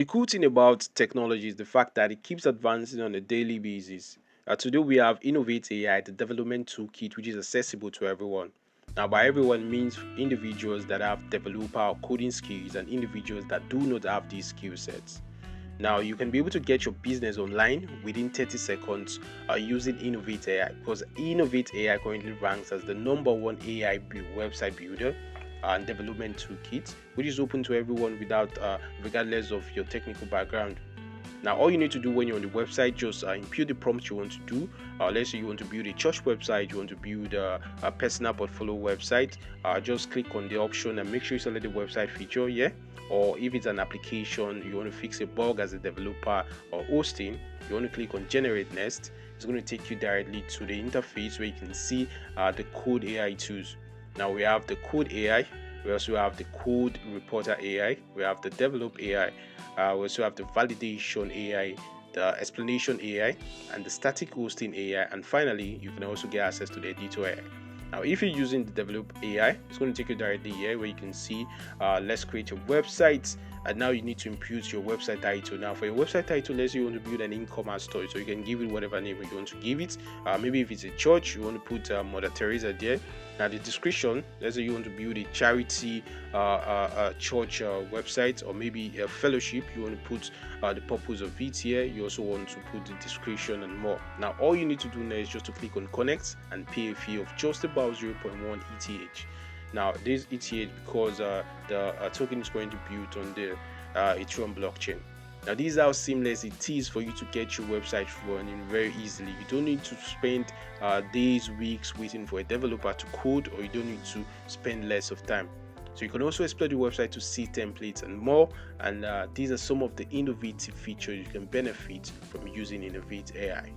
The cool thing about technology is the fact that it keeps advancing on a daily basis. Today we have Innovate AI, the development toolkit, which is accessible to everyone. Now, by everyone means individuals that have developer or coding skills and individuals that do not have these skill sets. Now, you can be able to get your business online within 30 seconds using Innovate AI because Innovate AI currently ranks as the number one website builder and development toolkit, which is open to everyone without, regardless of your technical background. Now, all you need to do when you're on the website, just input the prompt you want to do. Let's say you want to build a church website, you want to build a personal portfolio website. Just click on the option and make sure you select the website feature, yeah. Or if it's an application, you want to fix a bug as a developer or hosting, you want to click on Generate Next. It's going to take you directly to the interface where you can see the Code AI tools. Now we have the Code AI. We also have the Code Reporter AI. We have the Develop AI. We also have the Validation AI, the Explanation AI, and the Static Hosting AI. And finally, you can also get access to the Editor AI. Now, if you're using the Develop AI, it's going to take you directly here where you can see, let's create a website. And now you need to input your website title. Now, for your website title, let's say you want to build an e-commerce store, so you can give it whatever name you want to give it. Maybe if it's a church, you want to put Mother Teresa there. Now, the description, let's say you want to build a charity church website, or maybe a fellowship, you want to put the purpose of it here. You also want to put the description and more. Now, all you need to do now is just to click on connect and pay a fee of just about 0.1 ETH. Now, this ETH because the token is going to be built on the Ethereum blockchain. Now, this is how seamless it is for you to get your website running very easily. You don't need to spend days, weeks waiting for a developer to code, or you don't need to spend less of time. So you can also explore the website to see templates and more. And these are some of the innovative features you can benefit from using Innovate AI.